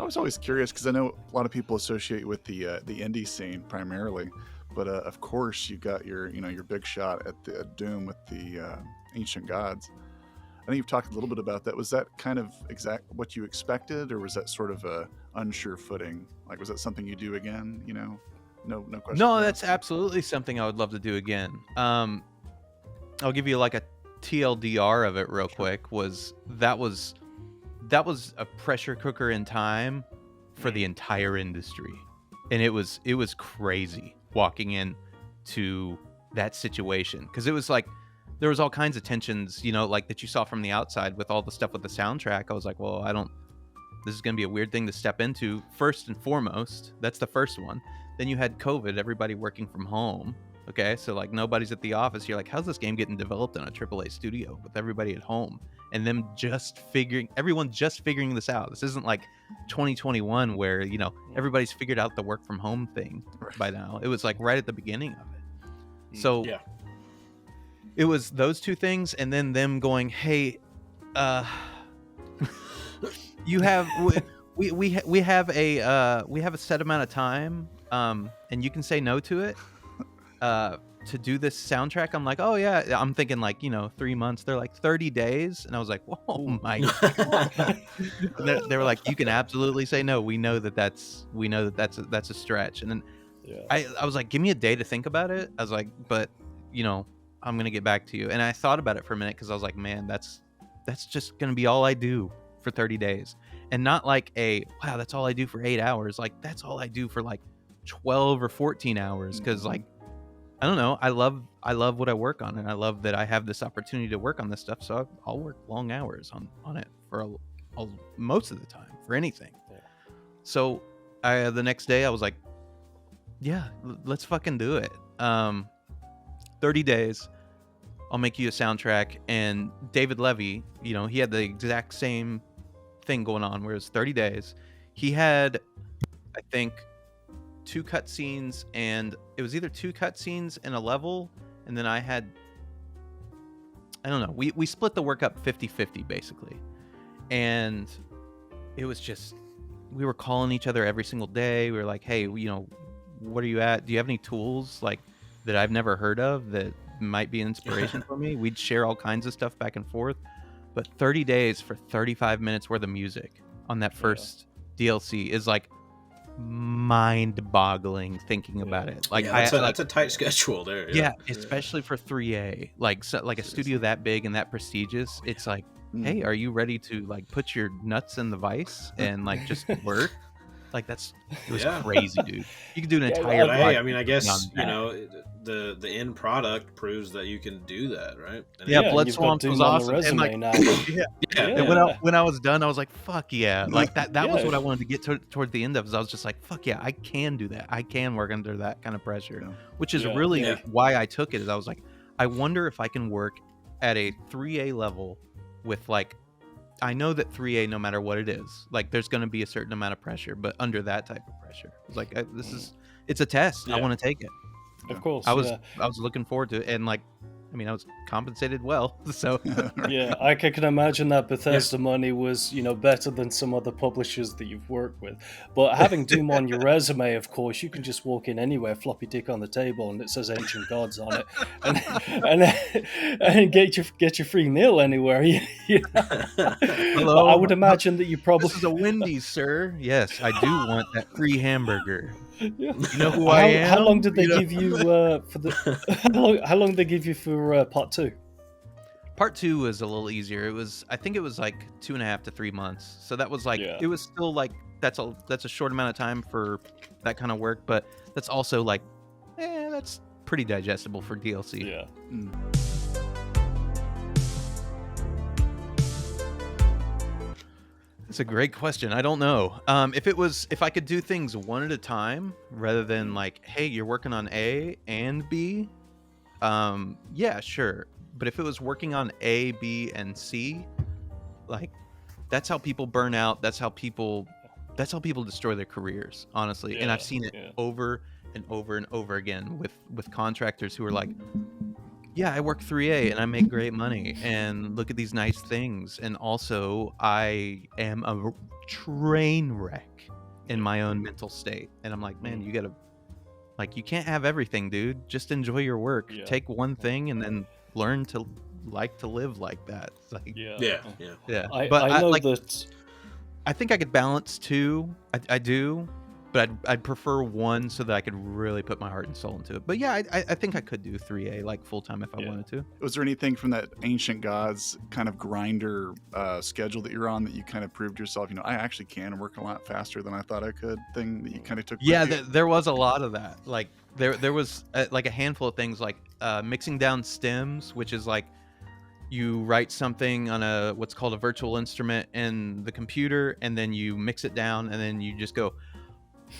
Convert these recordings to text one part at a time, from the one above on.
was always curious because I know a lot of people associate with the indie scene primarily, but of course you got your your big shot at the Doom with the Ancient Gods. I know you've talked a little bit about that. Was that kind of exact what you expected, or was that sort of a unsure footing? Like, was that something you do again? No questions No, asked. that's absolutely something I would love to do again. I'll give you like a TLDR of it real quick. That was a pressure cooker in time for the entire industry, and it was crazy walking in to that situation, because it was like there was all kinds of tensions, like that you saw from the outside with all the stuff with the soundtrack. I was like, well, this is going to be a weird thing to step into first and foremost. That's the first one. Then you had COVID, everybody working from home. Okay, so like nobody's at the office. You're like, how's this game getting developed in a AAA studio with everybody at home? And them everyone just figuring this out. This isn't like 2021 where, everybody's figured out the work from home thing by now. It was like right at the beginning of it. So Yeah. it was those two things, and then them going, hey, you have we have a set amount of time, and you can say no to it, to do this soundtrack. I'm like, oh yeah. I'm thinking like 3 months. They're like 30 days, and I was like, oh my god. They were like, you can absolutely say no. We know that's a stretch. And then I was like, give me a day to think about it. I was like, but I'm gonna get back to you. And I thought about it for a minute, because I was like, man, that's just gonna be all I do for 30 days. And not like wow, that's all I do for 8 hours. Like, that's all I do for like 12 or 14 hours. Because like, I don't know, I love what I work on, and I love that I have this opportunity to work on this stuff. So I'll work long hours on it for most of the time for anything. So the next day I was like, yeah, let's fucking do it. 30 days, I'll make you a soundtrack. And David Levy, he had the exact same thing going on, where it was 30 days. He had, I think, 2 cutscenes, and it was either 2 cutscenes and a level, and then I don't know, we split the work up 50-50 basically. And it was just, we were calling each other every single day. We were like, hey, what are you at? Do you have any tools like that I've never heard of that might be an inspiration for me? We'd share all kinds of stuff back and forth. But 30 days for 35 minutes worth of music on that first DLC is like mind-boggling thinking about it. Like, that's a tight schedule there. Yeah, especially for 3A, like a studio that big and that prestigious. It's like, hey, are you ready to like put your nuts in the vice and like just work? Like, it was crazy, dude. You could do an entire. Hey, I mean, I guess the end product proves that you can do that, right? And Blood Swamp was awesome. And like, and when I was done, I was like, fuck yeah! Like that was what I wanted to get toward the end of. Is I was just like, fuck yeah, I can do that. I can work under that kind of pressure, which is really why I took it. Is I was like, I wonder if I can work at a 3A level with like. I know that 3A, no matter what it is, like there's going to be a certain amount of pressure, but under that type of pressure, it's like it's a test. I want to take it. Of course, I was looking forward to it, and like, I mean, I was compensated well, so yeah, I can imagine that Bethesda money was, better than some other publishers that you've worked with. But having Doom on your resume, of course, you can just walk in anywhere, floppy dick on the table, and it says Ancient Gods on it, and get your free meal anywhere. Hello, I would imagine that you probably this is a Wendy's, sir. Yes, I do want that free hamburger. Yeah. You know who I am? How long did they give you for the? How long did they give you for part 2? Part 2 was a little easier. I think it was like 2.5 to 3 months. So that was like, it was still like that's a short amount of time for that kind of work, but that's also like, that's pretty digestible for DLC. Yeah. That's a great question. I don't know. If I could do things one at a time rather than like, hey, you're working on A and B, yeah, sure. But if it was working on A, B, and C, like that's how people burn out. That's how people destroy their careers, honestly. And I've seen it over and over and over again with contractors who are like, yeah, I work 3A and I make great money and look at these nice things. And also, I am a train wreck in my own mental state. And I'm like, man, you gotta, like, you can't have everything, dude. Just enjoy your work. Yeah. Take one thing and then learn to like to live like that. It's like, Yeah. But I know like, that. I think I could balance two. I do, but I'd prefer one so that I could really put my heart and soul into it. But yeah, I think I could do 3A like full time if I wanted to. Was there anything from that Ancient Gods kind of grinder schedule that you're on that you kind of proved yourself, I actually can work a lot faster than I thought I could, thing that you kind of took? Yeah, with you? there was a lot of that. Like there was like a handful of things, like mixing down stems, which is like you write something on a what's called a virtual instrument in the computer, and then you mix it down, and then you just go,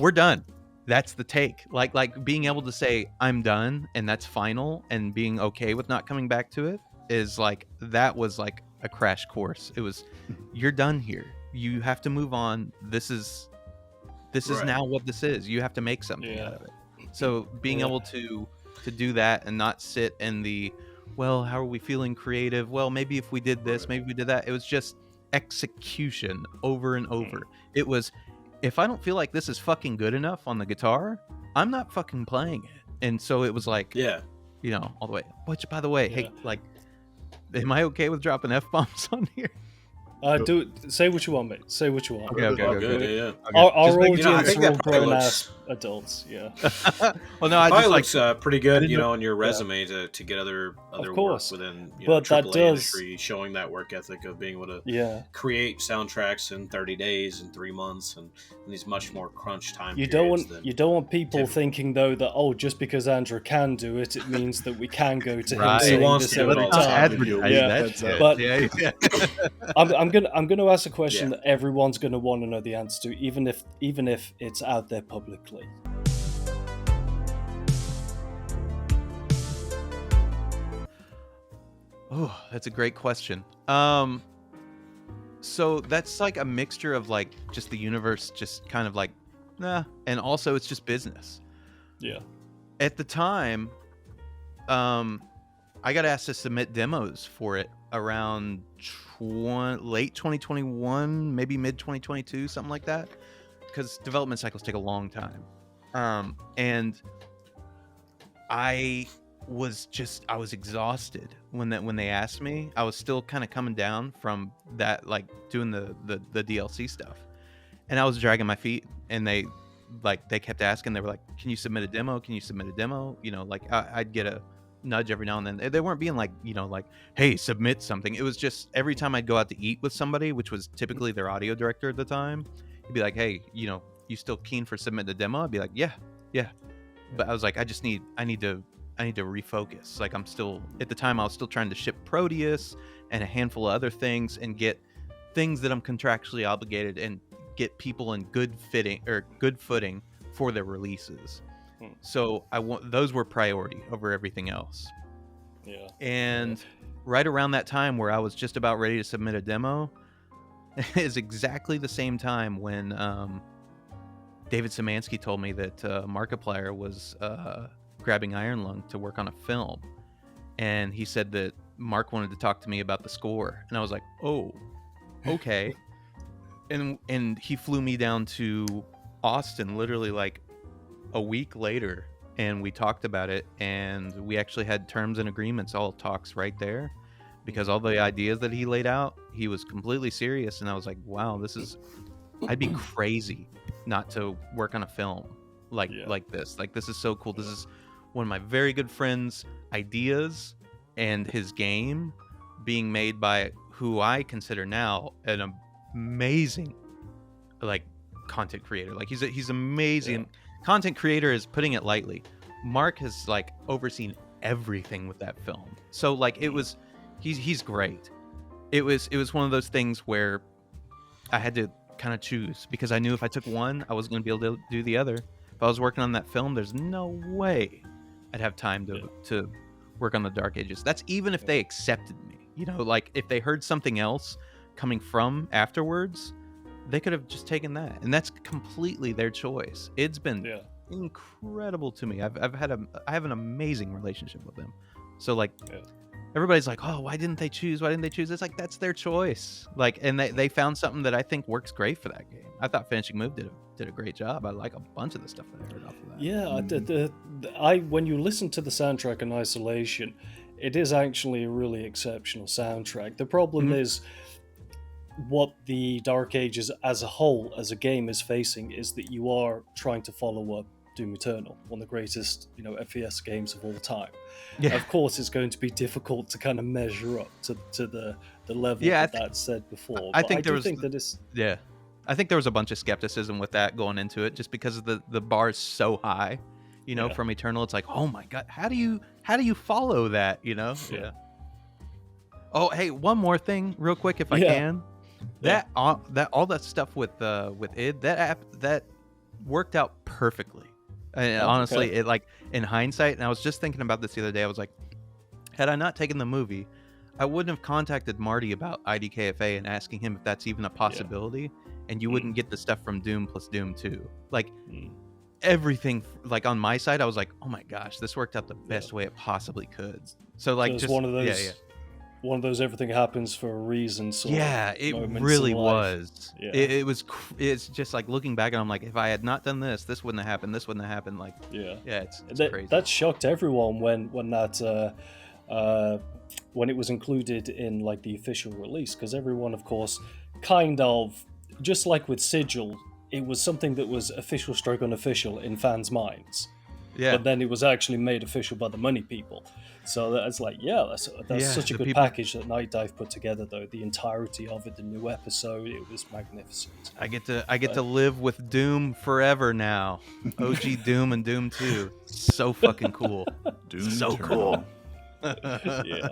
we're done. That's the take. Like being able to say I'm done and that's final, and being okay with not coming back to it is like, that was like a crash course. It was, you're done here. You have to move on. This is now what this is. You have to make something out of it. So being able to do that and not sit in the, well, how are we feeling creative? Well, maybe if we did this, maybe we did that. It was just execution over and over. It was, if I don't feel like this is fucking good enough on the guitar, I'm not fucking playing it. And so it was like, all the way. Which, by the way, hey, like, am I okay with dropping F-bombs on here? Say what you want, mate. Say what you want. Okay. Good. Our Just make- audience I think are that all probably grown looks- ass adults. Yeah. Well, no, I Probably just looks pretty good, didn't know- on your resume to get other course. work within But that AAA does- industry, showing that work ethic of being able to Yeah. create soundtracks in 30 days and 3 months and these much more crunch time. You don't periods want than people typical. thinking though that just because Andrew can do it, it means that we can go to him Right. saying He wants this to do it every all the Let's time. time. advertise Yeah. that Heads shit. up. But- yeah. I'm gonna ask a question Yeah. that everyone's gonna want to know the answer to, even if it's out there publicly. Oh, that's a great question. So that's like a mixture of like just the universe, just kind of like, nah, and also it's just business. Yeah. At the time, I got asked to submit demos for it around late 2021, maybe mid 2022, something like that, because development cycles take a long time. And I was exhausted when they asked me. I was still kind of coming down from that, like doing the DLC stuff, and I was dragging my feet, and they kept asking. They were like, can you submit a demo? Can you submit a demo? Like I'd get a nudge every now and then. They weren't being like, like, hey, submit something. It was just every time I'd go out to eat with somebody, which was typically their audio director at the time, he'd be like, hey, you still keen for submitting a demo? I'd be like, yeah. But I was like, I need to refocus. Like, I'm still, at the time I was still trying to ship Proteus and a handful of other things and get things that I'm contractually obligated and get people in good footing for their releases. So those were priority over everything else. Yeah. And right around that time where I was just about ready to submit a demo is exactly the same time when David Szymanski told me that Markiplier was grabbing Iron Lung to work on a film, and he said that Mark wanted to talk to me about the score, and I was like, oh, okay. and he flew me down to Austin literally like a week later, and we talked about it, and we actually had terms and agreements, all talks right there, because all the ideas that he laid out, he was completely serious, and I was like, wow, I'd be crazy not to work on a film like this. Like, this is so cool. This is one of my very good friends' ideas, and his game being made by who I consider now an amazing like content creator. Like, he's amazing. Yeah. Content creator is putting it lightly. Mark has like overseen everything with that film. So like he's great. It was one of those things where I had to kind of choose, because I knew if I took one, I wasn't going to be able to do the other. If I was working on that film, there's no way I'd have time to work on the Dark Ages. That's even if they accepted me. Like, if they heard something else coming from afterwards, they could have just taken that, and that's completely their choice. It's been incredible to me. I have an amazing relationship with them. So like Yeah. everybody's like, oh, why didn't they choose? Why didn't they choose? It's like, that's their choice. Like, and they found something that I think works great for that game. I thought Finishing Move did a great job. I like a bunch of the stuff that I heard off of that. Yeah, when you listen to the soundtrack in isolation, it is actually a really exceptional soundtrack. The problem is what the Dark Ages as a whole, as a game, is facing is that you are trying to follow up Doom Eternal, one of the greatest, FPS games of all time. Yeah. Of course, it's going to be difficult to kind of measure up to the level that's said before. I think I think there was a bunch of skepticism with that going into it, just because of the bar is so high, from Eternal. It's like, oh my god, how do you follow that? Yeah. Oh, hey, one more thing, real quick, if I can. That all that stuff with id, that app that worked out perfectly. And honestly, it, like, in hindsight, and I was just thinking about this the other day, I was like, had I not taken the movie, I wouldn't have contacted Marty about IDKFA and asking him if that's even a possibility, and you wouldn't get the stuff from Doom plus Doom 2. Like, everything, like, on my side, I was like, oh my gosh, this worked out the best way it possibly could. So, like, it's just one of those everything happens for a reason sort of it moments really in life. was. Yeah. It's just like looking back, and I'm like, if I had not done this wouldn't have happened. This wouldn't have happened. Like, it's crazy. That shocked everyone when that when it was included in like the official release, because everyone, of course, kind of, just like with Sigil, it was something that was official stroke unofficial in fans' minds. Yeah. But then it was actually made official by the money people. So that's like, that's such a good package that Night Dive put together, though. The entirety of it, the new episode, it was magnificent. I get to live with Doom forever now. OG Doom and Doom 2. So fucking cool. Doom so Eternal. cool. Yeah.